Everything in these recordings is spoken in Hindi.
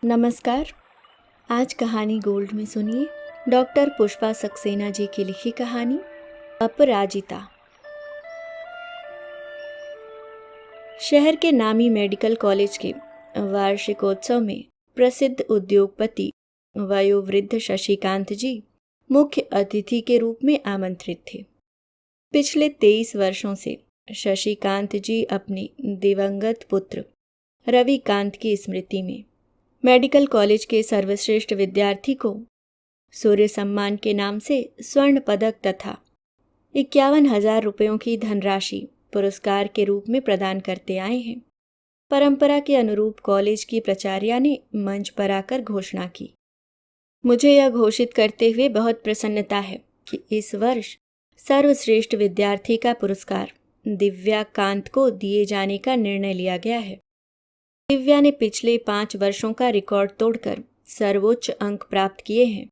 नमस्कार। आज कहानी गोल्ड में सुनिए डॉक्टर पुष्पा सक्सेना जी की लिखी कहानी अपराजिता। शहर के नामी मेडिकल कॉलेज के वार्षिकोत्सव में प्रसिद्ध उद्योगपति वयोवृद्ध शशिकांत जी मुख्य अतिथि के रूप में आमंत्रित थे। पिछले 23 वर्षों से शशिकांत जी अपने दिवंगत पुत्र रविकांत की स्मृति में मेडिकल कॉलेज के सर्वश्रेष्ठ विद्यार्थी को सूर्य सम्मान के नाम से स्वर्ण पदक तथा 51,000 रुपयों की धनराशि पुरस्कार के रूप में प्रदान करते आए हैं। परंपरा के अनुरूप कॉलेज की प्राचार्या ने मंच पर आकर घोषणा की। मुझे यह घोषित करते हुए बहुत प्रसन्नता है कि इस वर्ष सर्वश्रेष्ठ विद्यार्थी का पुरस्कार दिव्या कांत को दिए जाने का निर्णय लिया गया है। दिव्या ने पिछले 5 वर्षों का रिकॉर्ड तोड़कर सर्वोच्च अंक प्राप्त किए हैं।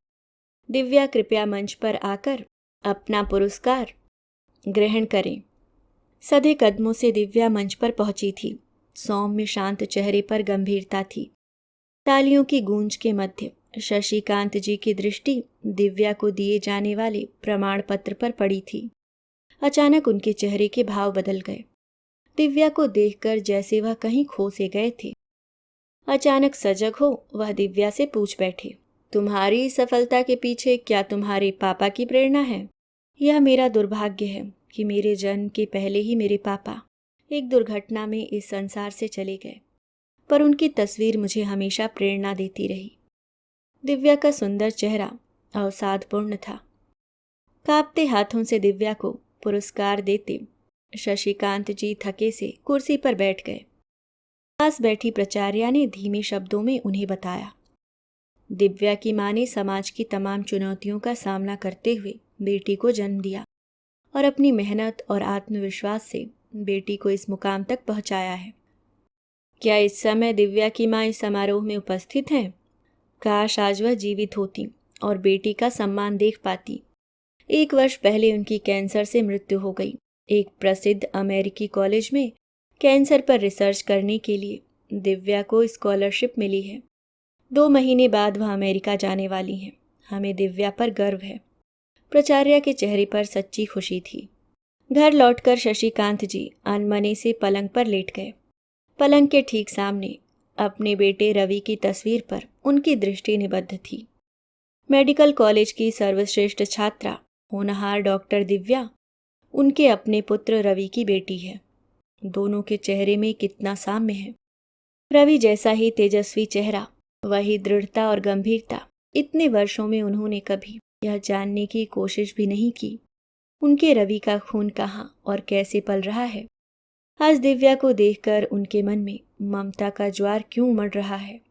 दिव्या कृपया मंच पर आकर अपना पुरस्कार ग्रहण करें। सधे कदमों से दिव्या मंच पर पहुंची थी। सौम्य शांत चेहरे पर गंभीरता थी। तालियों की गूंज के मध्य शशिकांत जी की दृष्टि दिव्या को दिए जाने वाले प्रमाण पत्र पर पड़ी थी। अचानक उनके चेहरे के भाव बदल गए। दिव्या को देखकर जैसे वह कहीं खो से गए थे। अचानक सजग हो वह दिव्या से पूछ बैठे, तुम्हारी सफलता के पीछे क्या तुम्हारे पापा की प्रेरणा है? यह मेरा दुर्भाग्य है कि मेरे जन्म के पहले ही मेरे पापा एक दुर्घटना में इस संसार से चले गए, पर उनकी तस्वीर मुझे हमेशा प्रेरणा देती रही। दिव्या का सुंदर चेहरा अवसादपूर्ण था। कांपते हाथों से दिव्या को पुरस्कार देते शशिकांत जी थके से कुर्सी पर बैठ गए। पास बैठी प्राचार्या ने धीमे शब्दों में उन्हें बताया, दिव्या की मां ने समाज की तमाम चुनौतियों का सामना करते हुए बेटी को जन्म दिया और अपनी मेहनत और आत्मविश्वास से बेटी को इस मुकाम तक पहुंचाया है। क्या इस समय दिव्या की मां इस समारोह में उपस्थित हैं? काश आज वह जीवित होती और बेटी का सम्मान देख पाती। 1 वर्ष पहले उनकी कैंसर से मृत्यु हो गई। एक प्रसिद्ध अमेरिकी कॉलेज में कैंसर पर रिसर्च करने के लिए दिव्या को स्कॉलरशिप मिली है। 2 महीने बाद वह अमेरिका जाने वाली हैं। हमें दिव्या पर गर्व है। प्राचार्या के चेहरे पर सच्ची खुशी थी। घर लौटकर शशिकांत जी अनमने से पलंग पर लेट गए। पलंग के ठीक सामने अपने बेटे रवि की तस्वीर पर उनकी दृष्टि निबद्ध थी। मेडिकल कॉलेज की सर्वश्रेष्ठ छात्रा होनहार डॉक्टर दिव्या उनके अपने पुत्र रवि की बेटी है। दोनों के चेहरे में कितना साम्य है। रवि जैसा ही तेजस्वी चेहरा, वही दृढ़ता और गंभीरता। इतने वर्षों में उन्होंने कभी यह जानने की कोशिश भी नहीं की उनके रवि का खून कहाँ और कैसे पल रहा है। आज दिव्या को देखकर उनके मन में ममता का ज्वार क्यों उमड़ रहा है।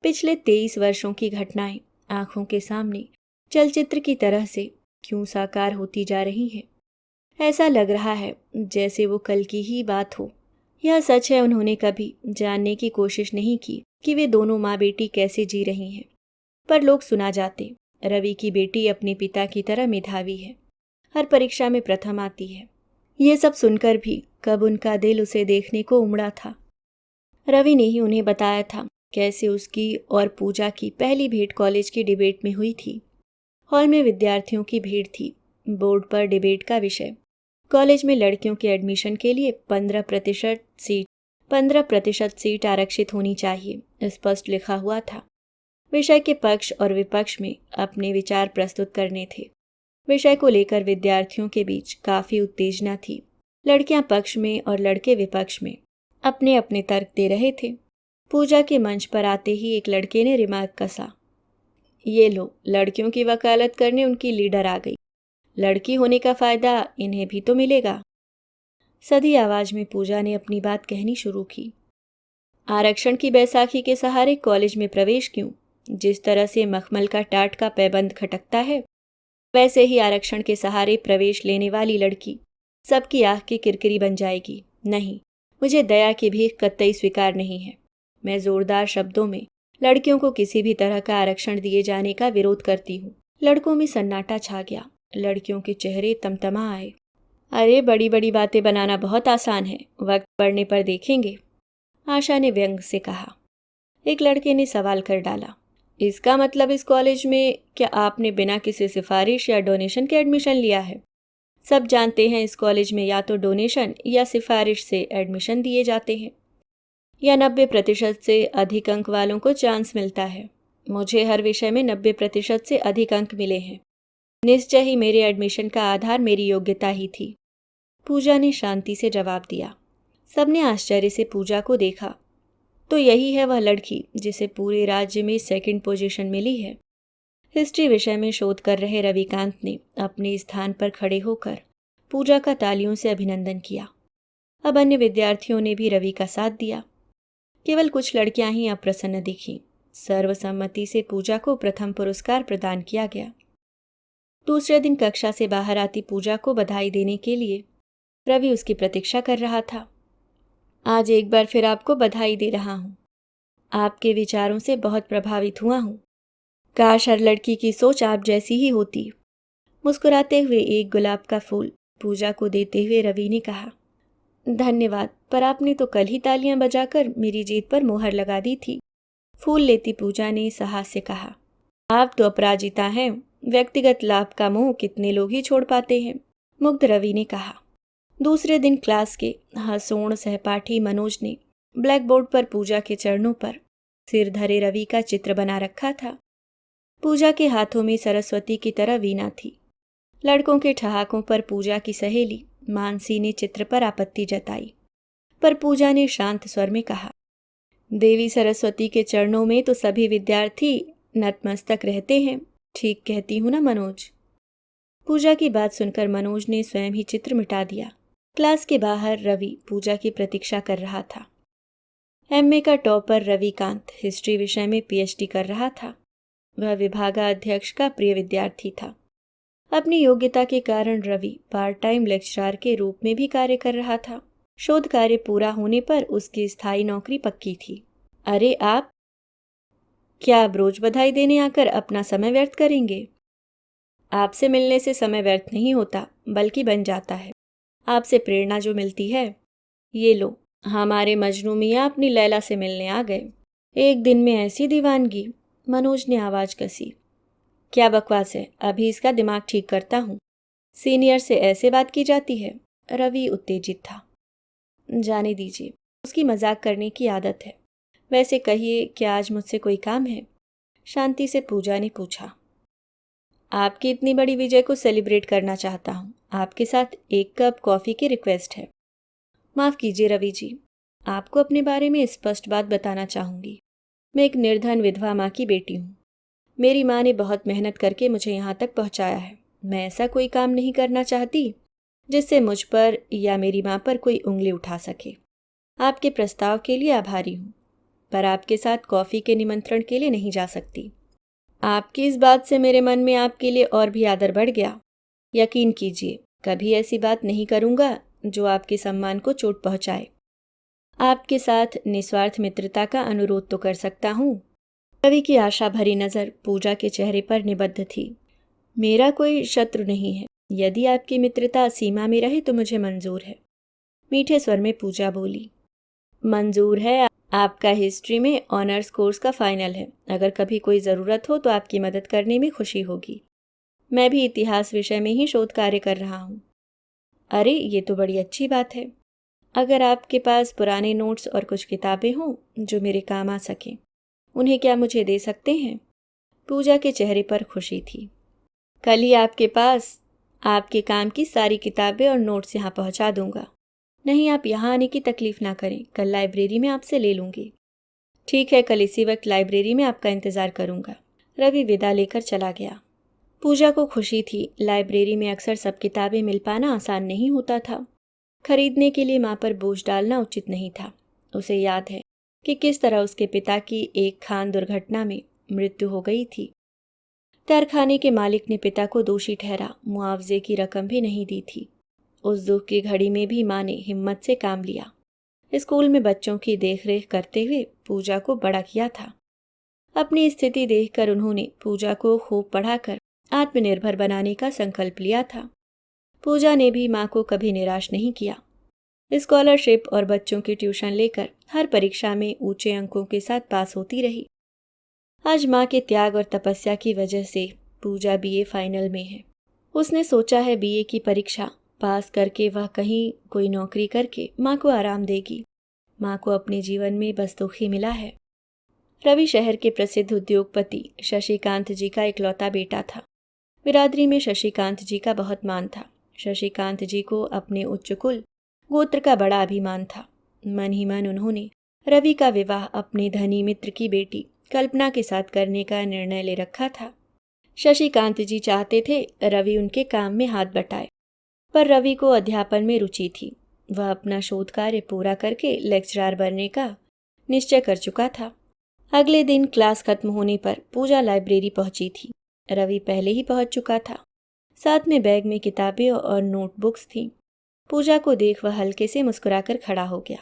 पिछले 23 वर्षों की घटनाएं आंखों के सामने चलचित्र की तरह से क्यों साकार होती जा रही हैं। ऐसा लग रहा है जैसे वो कल की ही बात हो। यह सच है, उन्होंने कभी जानने की कोशिश नहीं की कि वे दोनों माँ बेटी कैसे जी रही हैं। पर लोग सुना जाते, रवि की बेटी अपने पिता की तरह मेधावी है, हर परीक्षा में प्रथम आती है। ये सब सुनकर भी कब उनका दिल उसे देखने को उमड़ा था। रवि ने ही उन्हें बताया था कैसे उसकी और पूजा की पहली भेंट कॉलेज की डिबेट में हुई थी। हॉल में विद्यार्थियों की भीड़ थी। बोर्ड पर डिबेट का विषय कॉलेज में लड़कियों के एडमिशन के लिए 15% सीट आरक्षित होनी चाहिए स्पष्ट लिखा हुआ था। विषय के पक्ष और विपक्ष में अपने विचार प्रस्तुत करने थे। विषय को लेकर विद्यार्थियों के बीच काफी उत्तेजना थी। लड़कियां पक्ष में और लड़के विपक्ष में अपने अपने तर्क दे रहे थे। पूजा के मंच पर आते ही एक लड़के ने रिमार्क कसा, ये लो, लड़कियों की वकालत करने उनकी लीडर आ गई। लड़की होने का फायदा इन्हें भी तो मिलेगा। सधी आवाज में पूजा ने अपनी बात कहनी शुरू की। आरक्षण की बैसाखी के सहारे कॉलेज में प्रवेश क्यों? जिस तरह से मखमल का टाट का पैबंद खटकता है, वैसे ही आरक्षण के सहारे प्रवेश लेने वाली लड़की सबकी आंख की किरकिरी बन जाएगी। नहीं, मुझे दया की भीख कतई स्वीकार नहीं है। मैं जोरदार शब्दों में लड़कियों को किसी भी तरह का आरक्षण दिए जाने का विरोध करती हूँ। लड़कों में सन्नाटा छा गया। लड़कियों के चेहरे तमतमा आए। अरे, बड़ी बड़ी बातें बनाना बहुत आसान है, वक्त पड़ने पर देखेंगे, आशा ने व्यंग से कहा। एक लड़के ने सवाल कर डाला। इसका मतलब इस कॉलेज में क्या आपने बिना किसी सिफारिश या डोनेशन के एडमिशन लिया है? सब जानते हैं इस कॉलेज में या तो डोनेशन या सिफारिश से एडमिशन दिए जाते हैं, या 90% से अधिक अंक वालों को चांस मिलता है। मुझे हर विषय में 90% से अधिक अंक मिले हैं। निश्चय ही मेरे एडमिशन का आधार मेरी योग्यता ही थी। पूजा ने शांति से जवाब दिया। सबने आश्चर्य से पूजा को देखा। तो यही है वह लड़की जिसे पूरे राज्य में सेकंड पोजीशन मिली है। हिस्ट्री विषय में शोध कर रहे रविकांत ने अपने स्थान पर खड़े होकर पूजा का तालियों से अभिनंदन किया। अब अन्य विद्यार्थियों ने भी रवि का साथ दिया। केवल कुछ लड़कियां ही अप्रसन्न दिखीं। सर्वसम्मति से पूजा को प्रथम पुरस्कार प्रदान किया गया। दूसरे दिन कक्षा से बाहर आती पूजा को बधाई देने के लिए रवि उसकी प्रतीक्षा कर रहा था। आज एक बार फिर आपको बधाई दे रहा हूँ। आपके विचारों से बहुत प्रभावित हुआ हूँ। काश हर लड़की की सोच आप जैसी ही होती। मुस्कुराते हुए एक गुलाब का फूल पूजा को देते हुए रवि ने कहा। धन्यवाद, पर आपने तो कल ही तालियां बजाकर मेरी जीत पर मोहर लगा दी थी। फूल लेती पूजा ने साहस से कहा। आप तो अपराजिता हैं। व्यक्तिगत लाभ का मोह कितने लोग ही छोड़ पाते हैं, मुग्ध रवि ने कहा। दूसरे दिन क्लास के हंसोण सहपाठी मनोज ने ब्लैक बोर्ड पर पूजा के चरणों पर सिर धरे रवि का चित्र बना रखा था। पूजा के हाथों में सरस्वती की तरह वीणा थी। लड़कों के ठहाकों पर पूजा की सहेली मानसी ने चित्र पर आपत्ति जताई, पर पूजा ने शांत स्वर में कहा, देवी सरस्वती के चरणों में तो सभी विद्यार्थी नतमस्तक रहते हैं। ठीक कहती हूं ना मनोज? पूजा की बात सुनकर मनोज ने स्वयं ही चित्र मिटा दिया। क्लास के बाहर रवि पूजा की प्रतीक्षा कर रहा था। एमए का टॉपर रविकांत हिस्ट्री विषय में पीएचडी कर रहा था। वह विभागाध्यक्ष का प्रिय विद्यार्थी था। अपनी योग्यता के कारण रवि पार्ट टाइम लेक्चरर के रूप में भी कार्य कर रहा था। शोध कार्य पूरा होने पर उसकी स्थायी नौकरी पक्की थी। अरे आप क्या अब रोज बधाई देने आकर अपना समय व्यर्थ करेंगे? आपसे मिलने से समय व्यर्थ नहीं होता, बल्कि बन जाता है। आपसे प्रेरणा जो मिलती है। ये लो, हमारे मजनू मियाँ अपनी लैला से मिलने आ गए। एक दिन में ऐसी दीवानगी। मनोज ने आवाज कसी। क्या बकवास है, अभी इसका दिमाग ठीक करता हूँ। सीनियर से ऐसे बात की जाती है? रवि उत्तेजित था। जाने दीजिए, उसकी मजाक करने की आदत है। वैसे कहिए, क्या आज मुझसे कोई काम है? शांति से पूजा ने पूछा। आपकी इतनी बड़ी विजय को सेलिब्रेट करना चाहता हूँ। आपके साथ एक कप कॉफ़ी की रिक्वेस्ट है। माफ़ कीजिए रवि जी, आपको अपने बारे में स्पष्ट बात बताना चाहूँगी। मैं एक निर्धन विधवा माँ की बेटी हूँ। मेरी माँ ने बहुत मेहनत करके मुझे यहाँ तक पहुँचाया है। मैं ऐसा कोई काम नहीं करना चाहती जिससे मुझ पर या मेरी माँ पर कोई उंगली उठा सके। आपके प्रस्ताव के लिए आभारी हूँ, पर आपके साथ कॉफ़ी के निमंत्रण के लिए नहीं जा सकती। आपकी इस बात से मेरे मन में आपके लिए और भी आदर बढ़ गया। यकीन कीजिए, कभी ऐसी बात नहीं करूँगा जो आपके सम्मान को चोट पहुँचाए। आपके साथ निस्वार्थ मित्रता का अनुरोध तो कर सकता हूँ। रवि की आशा भरी नज़र पूजा के चेहरे पर निबद्ध थी। मेरा कोई शत्रु नहीं है। यदि आपकी मित्रता सीमा में रहे तो मुझे मंजूर है। मीठे स्वर में पूजा बोली। मंजूर है। आपका हिस्ट्री में ऑनर्स कोर्स का फाइनल है। अगर कभी कोई ज़रूरत हो तो आपकी मदद करने में खुशी होगी। मैं भी इतिहास विषय में ही शोध कार्य कर रहा हूँ। अरे, ये तो बड़ी अच्छी बात है। अगर आपके पास पुराने नोट्स और कुछ किताबें हों जो मेरे काम आ सकें, उन्हें क्या मुझे दे सकते हैं? पूजा के चेहरे पर खुशी थी। कल ही आपके पास आपके काम की सारी किताबें और नोट्स यहाँ पहुँचा दूंगा। नहीं, आप यहाँ आने की तकलीफ ना करें। कल लाइब्रेरी में आपसे ले लूँगी। ठीक है, कल इसी वक्त लाइब्रेरी में आपका इंतज़ार करूँगा। रवि विदा लेकर चला गया। पूजा को खुशी थी। लाइब्रेरी में अक्सर सब किताबें मिल पाना आसान नहीं होता था। खरीदने के लिए माँ पर बोझ डालना उचित नहीं था। उसे याद है कि किस तरह उसके पिता की एक खान दुर्घटना में मृत्यु हो गई थी। कारखाने के मालिक ने पिता को दोषी ठहरा, मुआवजे की रकम भी नहीं दी थी। उस दुख की घड़ी में भी माँ ने हिम्मत से काम लिया। स्कूल में बच्चों की देखरेख करते हुए पूजा को बड़ा किया था। अपनी स्थिति देखकर उन्होंने पूजा को खूब पढ़ाकर आत्मनिर्भर बनाने का संकल्प लिया था। पूजा ने भी माँ को कभी निराश नहीं किया। स्कॉलरशिप और बच्चों की ट्यूशन लेकर हर परीक्षा में ऊंचे अंकों के साथ पास होती रही। आज माँ के त्याग और तपस्या की वजह से पूजा बीए फाइनल में है। उसने सोचा है बीए की परीक्षा पास करके वह कहीं कोई नौकरी करके माँ को आराम देगी। माँ को अपने जीवन में बस दुख ही मिला है। रवि शहर के प्रसिद्ध उद्योगपति शशिकांत जी का इकलौता बेटा था। बिरादरी में शशिकांत जी का बहुत मान था। शशिकांत जी को अपने उच्च कुल गोत्र का बड़ा अभिमान था। मन ही मन उन्होंने रवि का विवाह अपने धनी मित्र की बेटी कल्पना के साथ करने का निर्णय ले रखा था। शशिकांत जी चाहते थे रवि उनके काम में हाथ बटाए, पर रवि को अध्यापन में रुचि थी। वह अपना शोध कार्य पूरा करके लेक्चरर बनने का निश्चय कर चुका था। अगले दिन क्लास खत्म होने पर पूजा लाइब्रेरी पहुंची थी। रवि पहले ही पहुंच चुका था। साथ में बैग में किताबें और नोटबुक्स थीं। पूजा को देख वह हल्के से मुस्कुराकर खड़ा हो गया।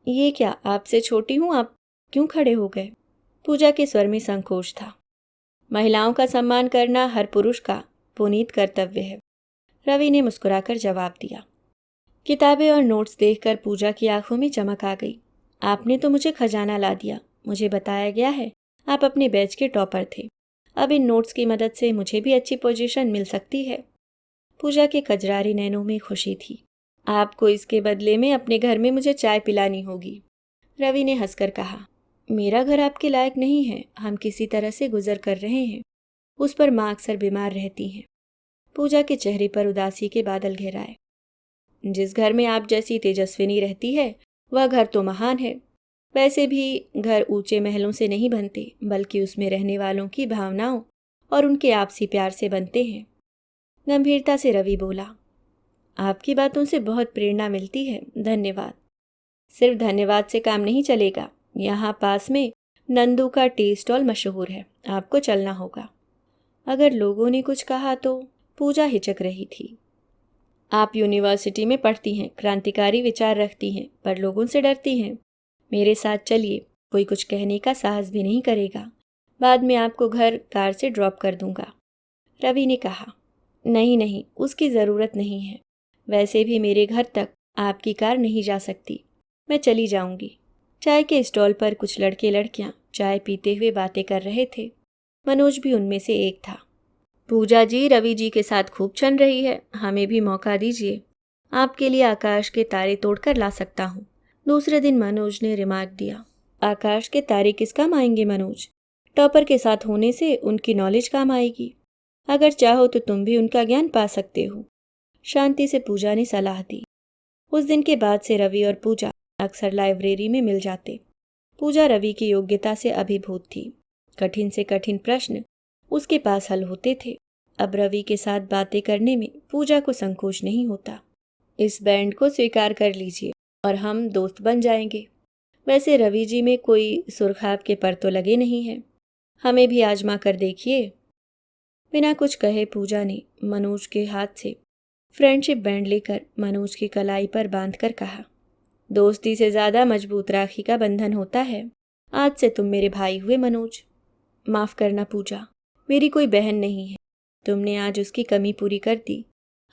ये क्या, आपसे छोटी हूँ, आप क्यों खड़े हो गए? पूजा के स्वर में संकोच था। महिलाओं का सम्मान करना हर पुरुष का पुनीत कर्तव्य है, रवि ने मुस्कुराकर जवाब दिया। किताबें और नोट्स देखकर पूजा की आंखों में चमक आ गई। आपने तो मुझे खजाना ला दिया। मुझे बताया गया है आप अपने बैच के टॉपर थे। अब इन नोट्स की मदद से मुझे भी अच्छी पोजीशन मिल सकती है। पूजा के कजरारी नैनों में खुशी थी। आपको इसके बदले में अपने घर में मुझे चाय पिलानी होगी, रवि ने हंसकर कहा। मेरा घर आपके लायक नहीं है, हम किसी तरह से गुजर कर रहे हैं। उस पर माँ अक्सर बीमार रहती हैं। पूजा के चेहरे पर उदासी के बादल घेर आए। जिस घर में आप जैसी तेजस्विनी रहती है वह घर तो महान है। वैसे भी घर ऊंचे महलों से नहीं बनते, बल्कि उसमें रहने वालों की भावनाओं और उनके आपसी प्यार से बनते हैं। गंभीरता से रवि बोला। आपकी बातों से बहुत प्रेरणा मिलती है, धन्यवाद। सिर्फ धन्यवाद से काम नहीं चलेगा। यहाँ पास में नंदू का टी स्टॉल मशहूर है, आपको चलना होगा। अगर लोगों ने कुछ कहा तो? पूजा हिचक रही थी। आप यूनिवर्सिटी में पढ़ती हैं, क्रांतिकारी विचार रखती हैं, पर लोगों से डरती हैं। मेरे साथ चलिए, कोई कुछ कहने का साहस भी नहीं करेगा। बाद में आपको घर कार से ड्रॉप कर दूंगा, रवि ने कहा। नहीं नहीं, उसकी ज़रूरत नहीं है। वैसे भी मेरे घर तक आपकी कार नहीं जा सकती, मैं चली जाऊंगी। चाय के स्टॉल पर कुछ लड़के लड़कियां चाय पीते हुए बातें कर रहे थे। मनोज भी उनमें से एक था। पूजा जी रवि जी के साथ खूब चल रही है, हमें भी मौका दीजिए। आपके लिए आकाश के तारे तोड़कर ला सकता हूँ, दूसरे दिन मनोज ने रिमार्क दिया। आकाश के तारे किस काम आएंगे मनोज? टॉपर के साथ होने से उनकी नॉलेज काम आएगी। अगर चाहो तो तुम भी उनका ज्ञान पा सकते हो, शांति से पूजा ने सलाह दी। उस दिन के बाद से रवि और पूजा अक्सर लाइब्रेरी में मिल जाते। पूजा रवि की योग्यता से अभिभूत थी। कठिन से कठिन प्रश्न उसके पास हल होते थे। अब रवि के साथ बातें करने में पूजा को संकोच नहीं होता। इस बैंड को स्वीकार कर लीजिए और हम दोस्त बन जाएंगे। वैसे रवि जी में कोई सुरखाब के पर तो लगे नहीं हैं, हमें भी आजमा कर देखिए। बिना कुछ कहे पूजा ने मनोज के हाथ से फ्रेंडशिप बैंड लेकर मनोज की कलाई पर बांधकर कहा, दोस्ती से ज़्यादा मजबूत राखी का बंधन होता है। आज से तुम मेरे भाई हुए मनोज। माफ़ करना पूजा, मेरी कोई बहन नहीं है। तुमने आज उसकी कमी पूरी कर दी।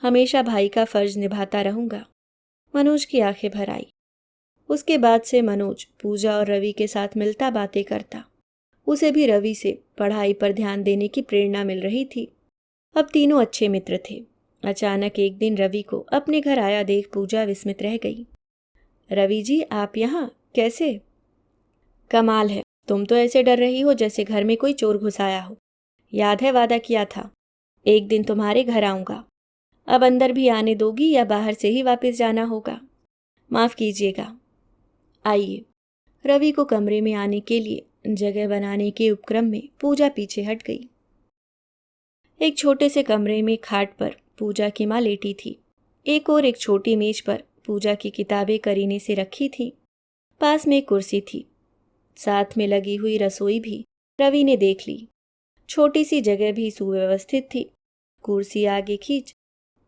हमेशा भाई का फर्ज निभाता रहूँगा। मनोज की आंखें भर आई। उसके बाद से मनोज पूजा और रवि के साथ मिलता बातें करता। उसे भी रवि से पढ़ाई पर ध्यान देने की प्रेरणा मिल रही थी। अब तीनों अच्छे मित्र थे। अचानक एक दिन रवि को अपने घर आया देख पूजा विस्मित रह गई। रवि जी, आप यहाँ कैसे? कमाल है, तुम तो ऐसे डर रही हो जैसे घर में कोई चोर घुस आया हो। याद है वादा किया था, एक दिन तुम्हारे घर आऊँगा। अब अंदर भी आने दोगी या बाहर से ही वापस जाना होगा? माफ़ कीजिएगा। आइए। रवि को कमरे में आने के लिए जगह बनाने के उपक्रम में पूजा पीछे हट गई। एक छोटे से कमरे में खाट पर पूजा की माँ लेटी थी। एक और एक छोटी मेज पर पूजा की किताबें करीने से रखी थी। पास में एक कुर्सी थी। साथ में लगी हुई रसोई भी रवि ने देख ली। छोटी सी जगह भी सुव्यवस्थित थी। कुर्सी आगे खींच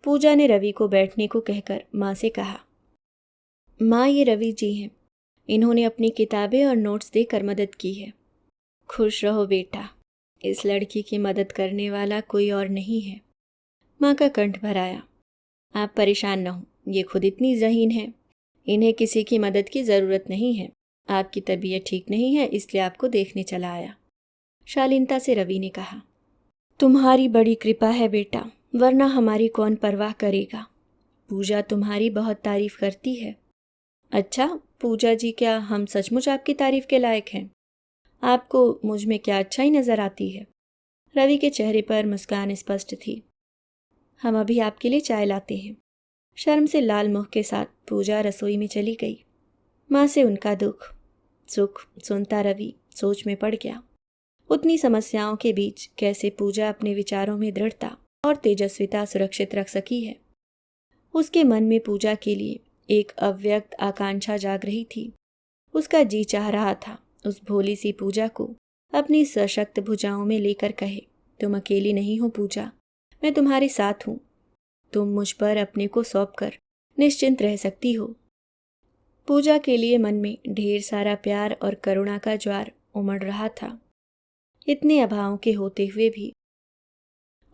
पूजा ने रवि को बैठने को कहकर माँ से कहा, माँ ये रवि जी हैं, इन्होंने अपनी किताबें और नोट्स देकर मदद की है। खुश रहो बेटा, इस लड़की की मदद करने वाला कोई और नहीं है। माँ का कंठ भर आया। आप परेशान न हो, ये खुद इतनी ज़हीन है, इन्हें किसी की मदद की ज़रूरत नहीं है। आपकी तबीयत ठीक नहीं है, इसलिए आपको देखने चला आया, शालीनता से रवि ने कहा। तुम्हारी बड़ी कृपा है बेटा, वरना हमारी कौन परवाह करेगा। पूजा तुम्हारी बहुत तारीफ करती है। अच्छा पूजा जी, क्या हम सचमुच आपकी तारीफ के लायक हैं? आपको मुझ में क्या अच्छाई नजर आती है? रवि के चेहरे पर मुस्कान स्पष्ट थी। हम अभी आपके लिए चाय लाते हैं। शर्म से लाल मुख के साथ पूजा रसोई में चली गई। माँ से उनका दुख सुख सुनता रवि सोच में पड़ गया। उतनी समस्याओं के बीच कैसे पूजा अपने विचारों में दृढ़ता और तेजस्विता सुरक्षित रख सकी है। उसके मन में पूजा के लिए एक अव्यक्त आकांक्षा जाग रही थी। उसका जी चाह रहा था उस भोली सी पूजा को अपनी सशक्त भुजाओं में लेकर कहे, तुम अकेली नहीं हो पूजा, मैं तुम्हारे साथ हूँ। तुम मुझ पर अपने को सौंप कर निश्चिंत रह सकती हो। पूजा के लिए मन में ढेर सारा प्यार और करुणा का ज्वार उमड़ रहा था। इतने अभावों के होते हुए भी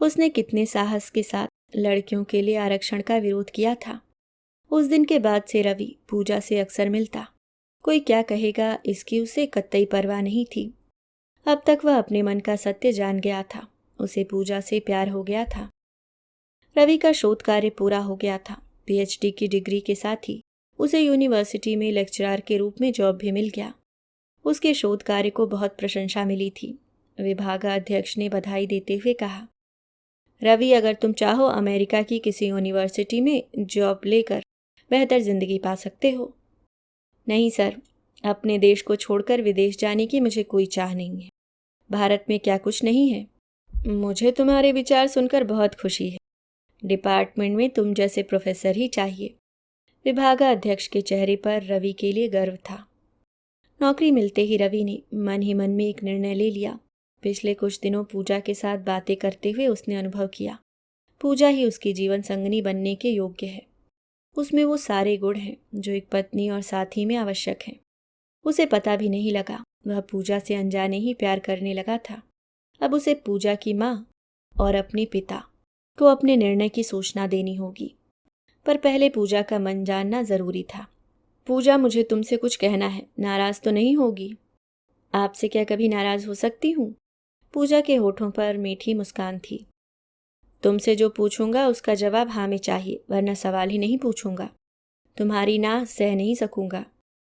उसने कितने साहस के साथ लड़कियों के लिए आरक्षण का विरोध किया था। उस दिन के बाद से रवि पूजा से अक्सर मिलता। कोई क्या कहेगा इसकी उसे कतई परवाह नहीं थी। अब तक वह अपने मन का सत्य जान गया था। उसे पूजा से प्यार हो गया था। रवि का शोध कार्य पूरा हो गया था। पीएचडी की डिग्री के साथ ही उसे यूनिवर्सिटी में लेक्चरर के रूप में जॉब भी मिल गया। उसके शोध कार्य को बहुत प्रशंसा मिली थी। विभागाध्यक्ष ने बधाई देते हुए कहा, रवि अगर तुम चाहो अमेरिका की किसी यूनिवर्सिटी में जॉब लेकर बेहतर जिंदगी पा सकते हो। नहीं सर, अपने देश को छोड़कर विदेश जाने की मुझे कोई चाह नहीं है। भारत में क्या कुछ नहीं है। मुझे तुम्हारे विचार सुनकर बहुत खुशी है। डिपार्टमेंट में तुम जैसे प्रोफेसर ही चाहिए। विभागाध्यक्ष के चेहरे पर रवि के लिए गर्व था। नौकरी मिलते ही रवि ने मन ही मन में एक निर्णय ले लिया। पिछले कुछ दिनों पूजा के साथ बातें करते हुए उसने अनुभव किया, पूजा ही उसकी जीवन संगनी बनने के योग्य है। उसमें वो सारे गुण हैं जो एक पत्नी और साथी में आवश्यक हैं। उसे पता भी नहीं लगा वह पूजा से अनजाने ही प्यार करने लगा था। अब उसे पूजा की माँ और अपने पिता को अपने निर्णय की सूचना देनी होगी, पर पहले पूजा का मन जानना जरूरी था। पूजा, मुझे तुमसे कुछ कहना है, नाराज तो नहीं होगी? आपसे क्या कभी नाराज हो सकती हूँ? पूजा के होठों पर मीठी मुस्कान थी। तुमसे जो पूछूंगा उसका जवाब हाँ में चाहिए, वरना सवाल ही नहीं पूछूंगा। तुम्हारी ना सह नहीं सकूंगा।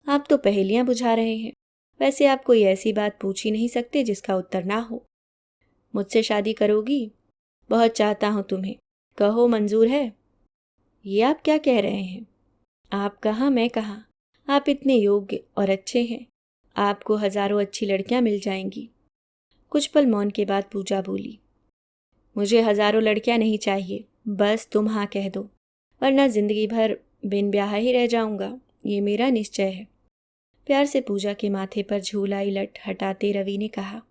आप तो पहेलियां बुझा रहे हैं। वैसे आप कोई ऐसी बात पूछ ही नहीं सकते जिसका उत्तर ना हो। मुझसे शादी करोगी? बहुत चाहता हूं तुम्हें, कहो मंजूर है? ये आप क्या कह रहे हैं? आप कहाँ मैं कहाँ। आप इतने योग्य और अच्छे हैं, आपको हजारों अच्छी लड़कियां मिल जाएंगी। कुछ पल मौन के बाद पूजा बोली, मुझे हजारों लड़कियां नहीं चाहिए, बस तुम हाँ कह दो, वरना जिंदगी भर बिन ब्याह ही रह जाऊंगा। ये मेरा निश्चय है। प्यार से पूजा के माथे पर झूलाई लट हटाते रवि ने कहा,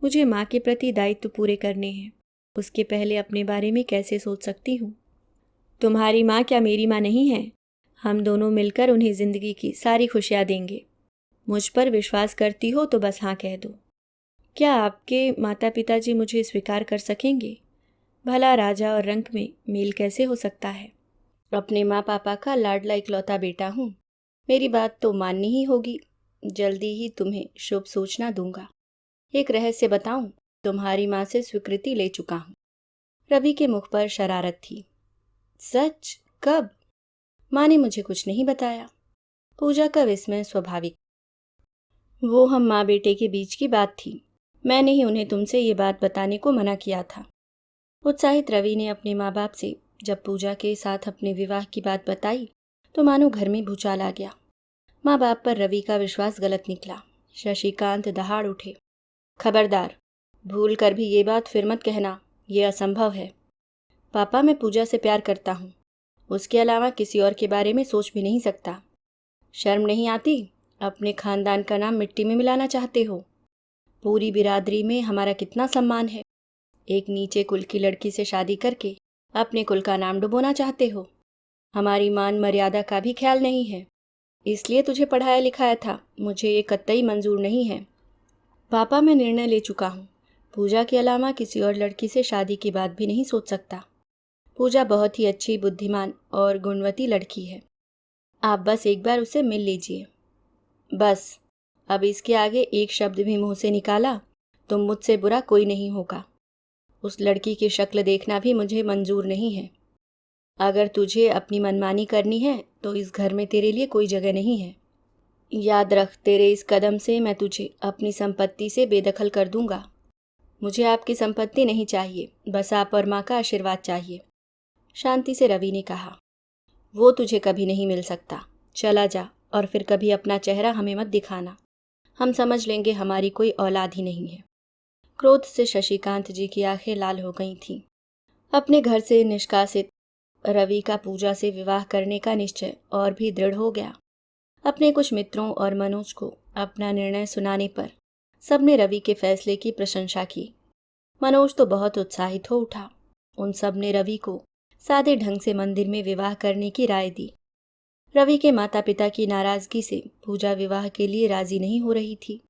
मुझे माँ के प्रति दायित्व पूरे करने हैं, उसके पहले अपने बारे में कैसे सोच सकती हूँ? तुम्हारी माँ क्या मेरी माँ नहीं है? हम दोनों मिलकर उन्हें जिंदगी की सारी खुशियाँ देंगे। मुझ पर विश्वास करती हो तो बस हाँ कह दो। क्या आपके माता पिताजी मुझे स्वीकार कर सकेंगे? भला राजा और रंक में मेल कैसे हो सकता है? अपने माँ पापा का लाडला इकलौता बेटा हूँ, मेरी बात तो माननी ही होगी। जल्दी ही तुम्हें शुभ सूचना दूंगा। एक रहस्य बताऊं, तुम्हारी माँ से स्वीकृति ले चुका हूँ। रवि के मुख पर शरारत थी। सच? कब? माँ ने मुझे कुछ नहीं बताया। पूजा का विस्मय स्वाभाविक। वो हम माँ बेटे के बीच की बात थी। मैंने ही उन्हें तुमसे ये बात बताने को मना किया था। उत्साहित रवि ने अपने माँ बाप से जब पूजा के साथ अपने विवाह की बात बताई तो मानो घर में भूचाल आ गया। माँ बाप पर रवि का विश्वास गलत निकला। शशिकांत दहाड़ उठे, खबरदार, भूल कर भी ये बात फिर मत कहना, ये असंभव है। पापा, मैं पूजा से प्यार करता हूँ, उसके अलावा किसी और के बारे में सोच भी नहीं सकता। शर्म नहीं आती? अपने खानदान का नाम मिट्टी में मिलाना चाहते हो? पूरी बिरादरी में हमारा कितना सम्मान है। एक नीचे कुल की लड़की से शादी करके अपने कुल का नाम डुबोना चाहते हो। हमारी मान मर्यादा का भी ख्याल नहीं है। इसलिए तुझे पढ़ाया लिखाया था, मुझे ये कतई मंजूर नहीं है। पापा, मैं निर्णय ले चुका हूँ, पूजा के अलावा किसी और लड़की से शादी की बात भी नहीं सोच सकता। पूजा बहुत ही अच्छी, बुद्धिमान और गुणवती लड़की है। आप बस एक बार उससे मिल लीजिए। बस, अब इसके आगे एक शब्द भी मुंह से निकाला तो मुझसे बुरा कोई नहीं होगा। उस लड़की की शक्ल देखना भी मुझे मंजूर नहीं है। अगर तुझे अपनी मनमानी करनी है तो इस घर में तेरे लिए कोई जगह नहीं है। याद रख, तेरे इस कदम से मैं तुझे अपनी संपत्ति से बेदखल कर दूंगा। मुझे आपकी संपत्ति नहीं चाहिए, बस आप और माँ का आशीर्वाद चाहिए, शांति से रवि ने कहा। वो तुझे कभी नहीं मिल सकता। चला जा और फिर कभी अपना चेहरा हमें मत दिखाना। हम समझ लेंगे हमारी कोई औलाद ही नहीं है। क्रोध से शशिकांत जी की आंखें लाल हो गई थीं। अपने घर से निष्कासित रवि का पूजा से विवाह करने का निश्चय और भी दृढ़ हो गया। अपने कुछ मित्रों और मनोज को अपना निर्णय सुनाने पर सबने रवि के फैसले की प्रशंसा की। मनोज तो बहुत उत्साहित हो उठा। उन सब ने रवि को सादे ढंग से मंदिर में विवाह करने की राय दी। रवि के माता पिता की नाराजगी से पूजा विवाह के लिए राजी नहीं हो रही थी,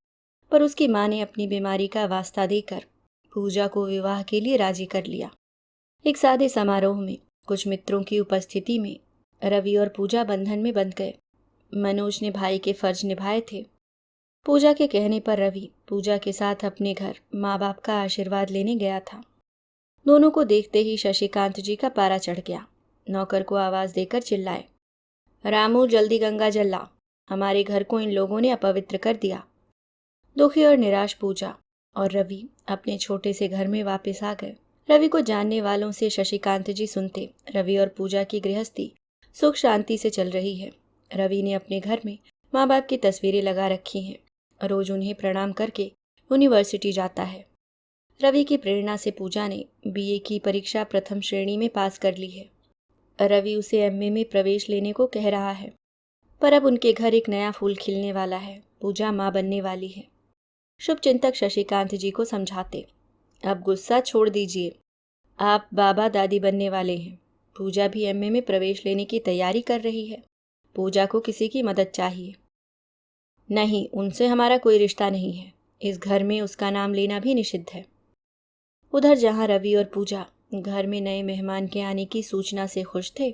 पर उसकी मां ने अपनी बीमारी का वास्ता देकर पूजा को विवाह के लिए राजी कर लिया। एक सादे समारोह में कुछ मित्रों की उपस्थिति में रवि और पूजा बंधन में बंध गए। मनोज ने भाई के फर्ज निभाए थे। पूजा के कहने पर रवि पूजा के साथ अपने घर माँ बाप का आशीर्वाद लेने गया था। दोनों को देखते ही शशिकांत जी का पारा चढ़ गया। नौकर को आवाज देकर चिल्लाए, रामू जल्दी गंगा जल ला, हमारे घर को इन लोगों ने अपवित्र कर दिया। दुखी और निराश पूजा और रवि अपने छोटे से घर में वापस आ गए। रवि को जानने वालों से शशिकांत जी सुनते, रवि और पूजा की गृहस्थी सुख शांति से चल रही है। रवि ने अपने घर में माँ बाप की तस्वीरें लगा रखी हैं। रोज उन्हें प्रणाम करके यूनिवर्सिटी जाता है। रवि की प्रेरणा से पूजा ने बीए की परीक्षा प्रथम श्रेणी में पास कर ली है। रवि उसे एमए में प्रवेश लेने को कह रहा है, पर अब उनके घर एक नया फूल खिलने वाला है। पूजा माँ बनने वाली है। शुभचिंतक शशिकांत जी को समझाते, अब गुस्सा छोड़ दीजिए, आप बाबा दादी बनने वाले हैं। पूजा भी एमए में प्रवेश लेने की तैयारी कर रही है। पूजा को किसी की मदद चाहिए। नहीं, उनसे हमारा कोई रिश्ता नहीं है। इस घर में उसका नाम लेना भी निषिद्ध है। उधर जहां रवि और पूजा घर में नए मेहमान के आने की सूचना से खुश थे,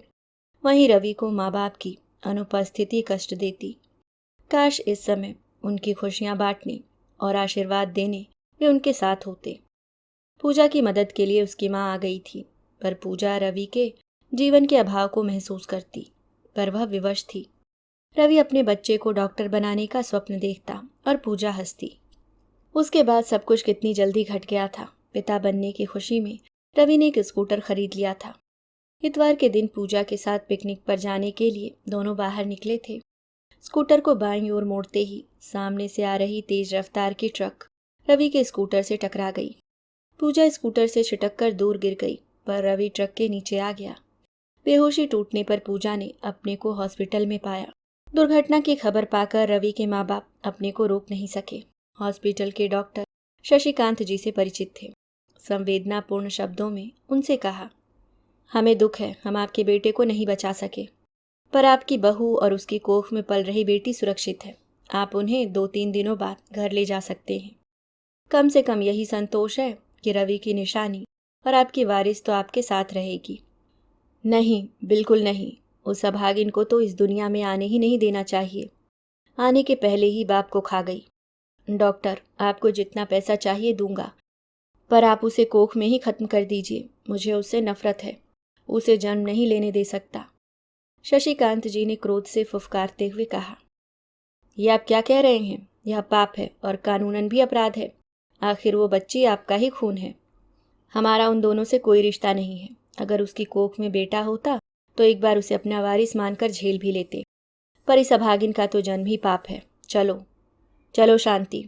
वहीं रवि को माँ बाप की अनुपस्थिति कष्ट देती। काश इस समय उनकी खुशियां बांटने और आशीर्वाद देने वे उनके साथ होते। पूजा की मदद के लिए उसकी माँ आ गई थी, पर पूजा रवि के जीवन के अभाव को महसूस करती, पर वह विवश थी। रवि अपने बच्चे को डॉक्टर बनाने का स्वप्न देखता और पूजा हंसती। उसके बाद सब कुछ कितनी जल्दी घट गया था। पिता बनने की खुशी में रवि ने एक स्कूटर खरीद लिया था। इतवार के दिन पूजा के साथ पिकनिक पर जाने के लिए दोनों बाहर निकले थे। स्कूटर को बाईं ओर मोड़ते ही सामने से आ रही तेज रफ्तार की ट्रक रवि के स्कूटर से टकरा गई। पूजा स्कूटर से छिटक कर दूर गिर गई, पर रवि ट्रक के नीचे आ गया। बेहोशी टूटने पर पूजा ने अपने को हॉस्पिटल में पाया। दुर्घटना की खबर पाकर रवि के माँ बाप अपने को रोक नहीं सके। हॉस्पिटल के डॉक्टर शशिकांत जी से परिचित थे। संवेदनापूर्ण शब्दों में उनसे कहा, हमें दुख है, हम आपके बेटे को नहीं बचा सके, पर आपकी बहू और उसकी कोख में पल रही बेटी सुरक्षित है। आप उन्हें 2-3 दिनों बाद घर ले जा सकते हैं। कम से कम यही संतोष है कि रवि की निशानी और आपकी वारिस तो आपके साथ रहेगी। नहीं, बिल्कुल नहीं। उस अभागिन को तो इस दुनिया में आने ही नहीं देना चाहिए। आने के पहले ही बाप को खा गई। डॉक्टर, आपको जितना पैसा चाहिए दूंगा, पर आप उसे कोख में ही खत्म कर दीजिए। मुझे उससे नफरत है। उसे जन्म नहीं लेने दे सकता। शशिकांत जी ने क्रोध से फुफकारते हुए कहा, यह आप क्या कह रहे हैं? यह पाप है और कानूनन भी अपराध है। आखिर वो बच्ची आपका ही खून है। हमारा उन दोनों से कोई रिश्ता नहीं है। अगर उसकी कोख में बेटा होता तो एक बार उसे अपना वारिस मानकर झेल भी लेते, पर इस अभागिन का तो जन्म ही पाप है। चलो चलो शांति।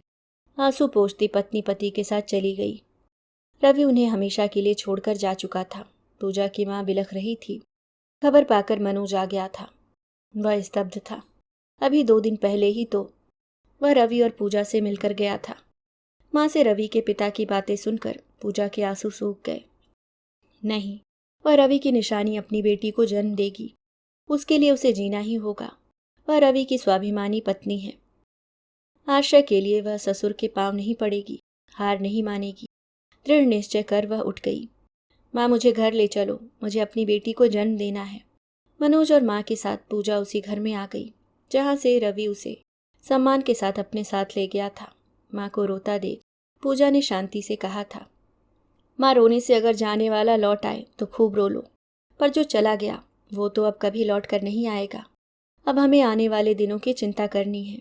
आंसू पोंछती पत्नी पति के साथ चली गई। रवि उन्हें हमेशा के लिए छोड़कर जा चुका था। पूजा की माँ बिलख रही थी। खबर पाकर मनोज आ गया था। वह स्तब्ध था। अभी 2 दिन पहले ही तो वह रवि और पूजा से मिलकर गया था। माँ से रवि के पिता की बातें सुनकर पूजा के आंसू सूख गए। नहीं, वह रवि की निशानी अपनी बेटी को जन्म देगी। उसके लिए उसे जीना ही होगा। वह रवि की स्वाभिमानी पत्नी है। आश्रय के लिए वह ससुर के पांव नहीं पड़ेगी, हार नहीं मानेगी। दृढ़ निश्चय कर वह उठ गई। माँ, मुझे घर ले चलो, मुझे अपनी बेटी को जन्म देना है। मनोज और माँ के साथ पूजा उसी घर में आ गई जहाँ से रवि उसे सम्मान के साथ अपने साथ ले गया था। माँ को रोता देख पूजा ने शांति से कहा था, माँ रोने से अगर जाने वाला लौट आए तो खूब रो लो, पर जो चला गया वो तो अब कभी लौट कर नहीं आएगा। अब हमें आने वाले दिनों की चिंता करनी है।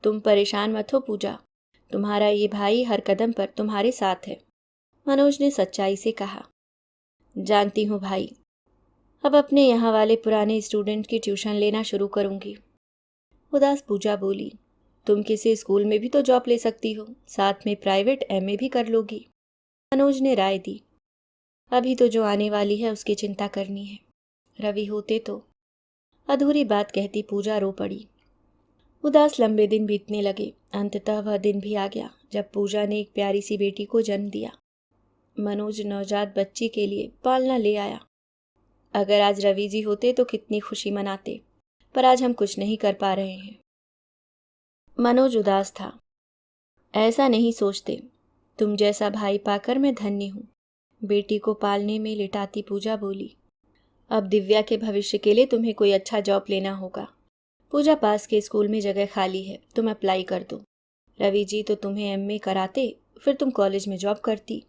तुम परेशान मत हो पूजा, तुम्हारा ये भाई हर कदम पर तुम्हारे साथ है। मनोज ने सच्चाई से कहा। जानती हूँ भाई, अब अपने यहाँ वाले पुराने स्टूडेंट की ट्यूशन लेना शुरू करूँगी। उदास पूजा बोली, तुम किसी स्कूल में भी तो जॉब ले सकती हो, साथ में प्राइवेट एमए भी कर लोगी। मनोज ने राय दी, अभी तो जो आने वाली है उसकी चिंता करनी है। रवि होते तो। अधूरी बात कहती पूजा रो पड़ी। उदास लंबे दिन बीतने लगे। अंततः वह दिन भी आ गया जब पूजा ने एक प्यारी सी बेटी को जन्म दिया। मनोज नवजात बच्ची के लिए पालना ले आया। अगर आज रवि जी होते तो कितनी खुशी मनाते, पर आज हम कुछ नहीं कर पा रहे हैं। मनोज उदास था। ऐसा नहीं सोचते, तुम जैसा भाई पाकर मैं धन्य हूँ। बेटी को पालने में लिटाती पूजा बोली, अब दिव्या के भविष्य के लिए तुम्हें कोई अच्छा जॉब लेना होगा। पूजा पास के स्कूल में जगह खाली है, तुम अप्लाई कर दो। रवि जी तो तुम्हें एमए कराते, फिर तुम कॉलेज में जॉब करती,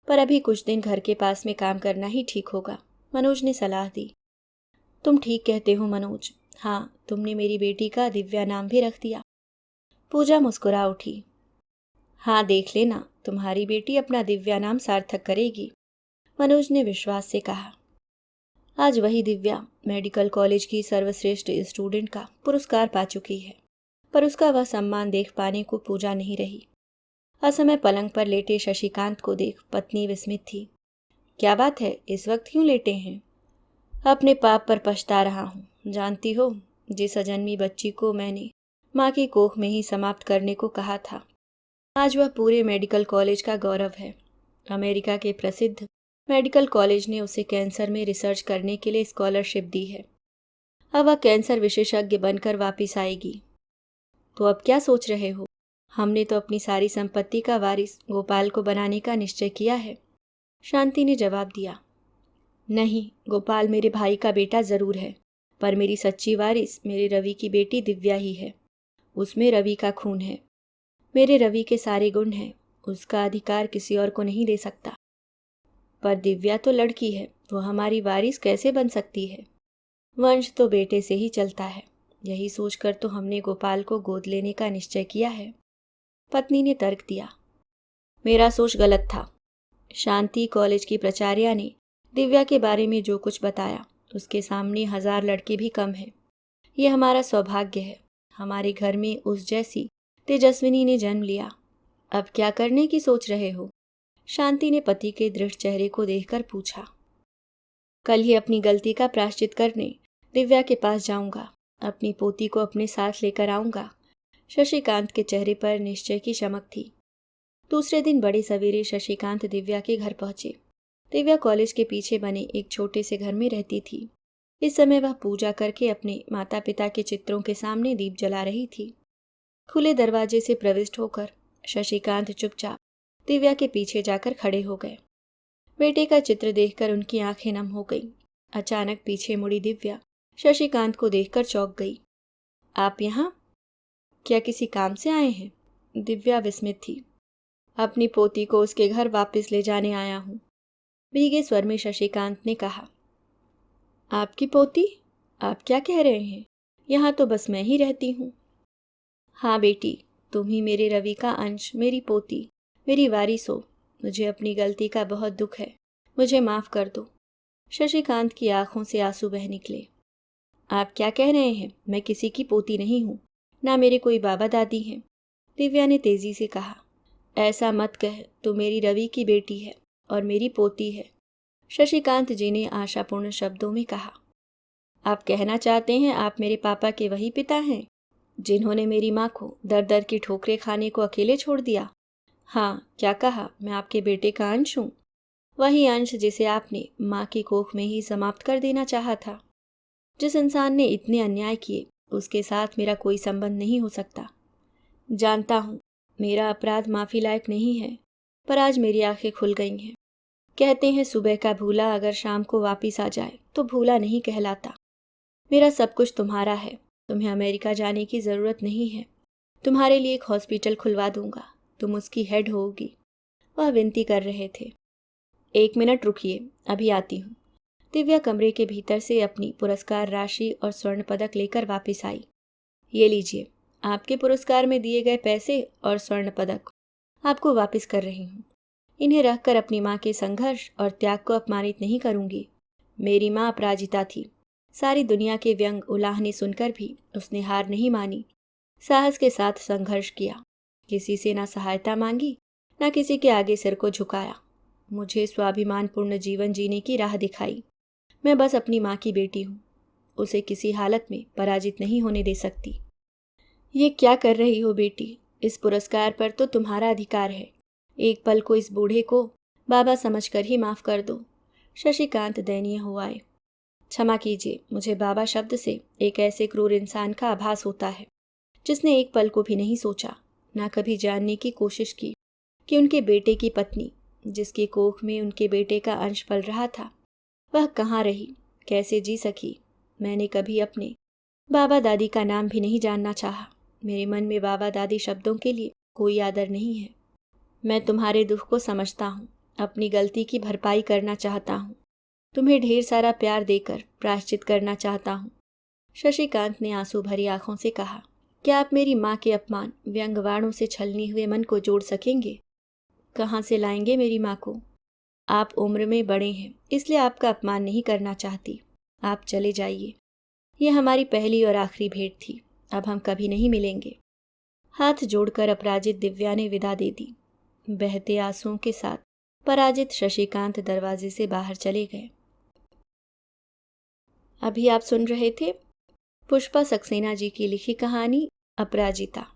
पर अभी कुछ दिन घर के पास में काम करना ही ठीक होगा। मनोज ने सलाह दी। तुम ठीक कहते हो मनोज। हाँ, तुमने मेरी बेटी का दिव्या नाम भी रख दिया। पूजा मुस्कुरा उठी। हाँ, देख लेना, तुम्हारी बेटी अपना दिव्या नाम सार्थक करेगी। मनोज ने विश्वास से कहा। आज वही दिव्या मेडिकल कॉलेज की सर्वश्रेष्ठ स्टूडेंट का पुरस्कार पा चुकी है, पर उसका वह सम्मान देख पाने को पूजा नहीं रही। असमय पलंग पर लेटे शशिकांत को देख पत्नी विस्मित थी। क्या बात है, इस वक्त क्यों लेटे हैं? अपने पाप पर पछता रहा हूँ। जानती हो, जिस अजन्मी बच्ची को मैंने माँ की कोख में ही समाप्त करने को कहा था, आज वह पूरे मेडिकल कॉलेज का गौरव है। अमेरिका के प्रसिद्ध मेडिकल कॉलेज ने उसे कैंसर में रिसर्च करने के लिए स्कॉलरशिप दी है। अब वह कैंसर विशेषज्ञ बनकर वापस आएगी। तो अब क्या सोच रहे हो? हमने तो अपनी सारी संपत्ति का वारिस गोपाल को बनाने का निश्चय किया है। शांति ने जवाब दिया। नहीं, गोपाल मेरे भाई का बेटा जरूर है, पर मेरी सच्ची वारिस मेरे रवि की बेटी दिव्या ही है। उसमें रवि का खून है, मेरे रवि के सारे गुण हैं, उसका अधिकार किसी और को नहीं दे सकता। पर दिव्या तो लड़की है, वो हमारी वारिस कैसे बन सकती है? वंश तो बेटे से ही चलता है। यही सोचकर तो हमने गोपाल को गोद लेने का निश्चय किया है। पत्नी ने तर्क दिया। मेरा सोच गलत था। शांति कॉलेज की प्राचार्या ने दिव्या के बारे में जो कुछ बताया, उसके सामने 1000 लड़के भी कम हैं। ये हमारा सौभाग्य है, हमारे घर में उस जैसी तेजस्विनी ने जन्म लिया। अब क्या करने की सोच रहे हो? शांति ने पति के दृढ़ चेहरे को देखकर पूछा। कल ही अपनी गलती का प्रायश्चित करने दिव्या के पास जाऊंगा, अपनी पोती को अपने साथ लेकर आऊंगा। शशिकांत के चेहरे पर निश्चय की चमक थी। दूसरे दिन बड़े सवेरे शशिकांत दिव्या के घर पहुंचे। दिव्या कॉलेज के पीछे बने एक छोटे से घर में रहती थी। इस समय वह पूजा करके अपने माता पिता के चित्रों के सामने दीप जला रही थी। खुले दरवाजे से प्रविष्ट होकर शशिकांत चुपचाप दिव्या के पीछे जाकर खड़े हो गए। बेटे का चित्र देखकर उनकी आंखें नम हो गईं। अचानक पीछे मुड़ी दिव्या शशिकांत को देखकर चौंक गई। आप यहाँ? क्या किसी काम से आए हैं? दिव्या विस्मित थी। अपनी पोती को उसके घर वापस ले जाने आया हूँ, भीगे स्वर में शशिकांत ने कहा। आपकी पोती? आप क्या कह रहे हैं? यहाँ तो बस मैं ही रहती हूँ। हाँ बेटी, तुम ही मेरे रवि का अंश, मेरी पोती, मेरी वारिस हो। मुझे अपनी गलती का बहुत दुख है, मुझे माफ़ कर दो। शशिकांत की आंखों से आंसू बह निकले। आप क्या कह रहे हैं? मैं किसी की पोती नहीं हूँ, ना मेरे कोई बाबा दादी हैं। दिव्या ने तेजी से कहा। ऐसा मत कह, तू मेरी रवि की बेटी है और मेरी पोती है, शशिकांत जी ने आशापूर्ण शब्दों में कहा। आप कहना चाहते हैं आप मेरे पापा के वही पिता हैं जिन्होंने मेरी माँ को दर दर की ठोकरें खाने को अकेले छोड़ दिया? हाँ, क्या कहा? मैं आपके बेटे का अंश हूँ, वही अंश जिसे आपने माँ की कोख में ही समाप्त कर देना चाहा था। जिस इंसान ने इतने अन्याय किए, उसके साथ मेरा कोई संबंध नहीं हो सकता। जानता हूँ मेरा अपराध माफ़ी लायक नहीं है, पर आज मेरी आंखें खुल गई हैं। कहते हैं सुबह का भूला अगर शाम को वापिस आ जाए तो भूला नहीं कहलाता। मेरा सब कुछ तुम्हारा है। तुम्हें अमेरिका जाने की ज़रूरत नहीं है। तुम्हारे लिए एक हॉस्पिटल खुलवा दूंगा। तुम उसकी हेड होगी। वह विनती कर रहे थे। 1 मिनट रुकिए, अभी आती हूँ। दिव्या कमरे के भीतर से अपनी पुरस्कार राशि और स्वर्ण पदक लेकर वापस आई। ये लीजिए, आपके पुरस्कार में दिए गए पैसे और स्वर्ण पदक आपको वापस कर रही हूँ। इन्हें रखकर अपनी माँ के संघर्ष और त्याग को अपमानित नहीं करूँगी। मेरी माँ अपराजिता थी। सारी दुनिया के व्यंग उलाहने सुनकर भी उसने हार नहीं मानी। साहस के साथ संघर्ष किया। किसी से ना सहायता मांगी, ना किसी के आगे सिर को झुकाया। मुझे स्वाभिमानपूर्ण जीवन जीने की राह दिखाई। मैं बस अपनी माँ की बेटी हूँ। उसे किसी हालत में पराजित नहीं होने दे सकती। ये क्या कर रही हो बेटी? इस पुरस्कार पर तो तुम्हारा अधिकार है। एक पल को इस बूढ़े को बाबा समझकर ही माफ कर दो। शशिकांत दयनीय हो आए। क्षमा कीजिए, मुझे बाबा शब्द से एक ऐसे क्रूर इंसान का आभास होता है जिसने एक पल को भी नहीं सोचा, ना कभी जानने की कोशिश की कि उनके बेटे की पत्नी, जिसकी कोख में उनके बेटे का अंश पल रहा था, वह कहाँ रही, कैसे जी सकी। मैंने कभी अपने बाबा दादी का नाम भी नहीं जानना चाहा। मेरे मन में बाबा दादी शब्दों के लिए कोई आदर नहीं है। मैं तुम्हारे दुख को समझता हूँ, अपनी गलती की भरपाई करना चाहता हूँ। तुम्हें ढेर सारा प्यार देकर प्रायश्चित करना चाहता हूँ। शशिकांत ने आंसू भरी आंखों से कहा, क्या आप मेरी माँ के अपमान व्यंग्यवाणों से छलने हुए मन को जोड़ सकेंगे? कहाँ से लाएंगे मेरी माँ को? आप उम्र में बड़े हैं, इसलिए आपका अपमान नहीं करना चाहती। आप चले जाइए। यह हमारी पहली और आखिरी भेंट थी। अब हम कभी नहीं मिलेंगे। हाथ जोड़कर अपराजित दिव्या ने विदा दे दी। बहते आंसुओं के साथ पराजित शशिकांत दरवाजे से बाहर चले गए। अभी आप सुन रहे थे पुष्पा सक्सेना जी की लिखी कहानी अपराजिता।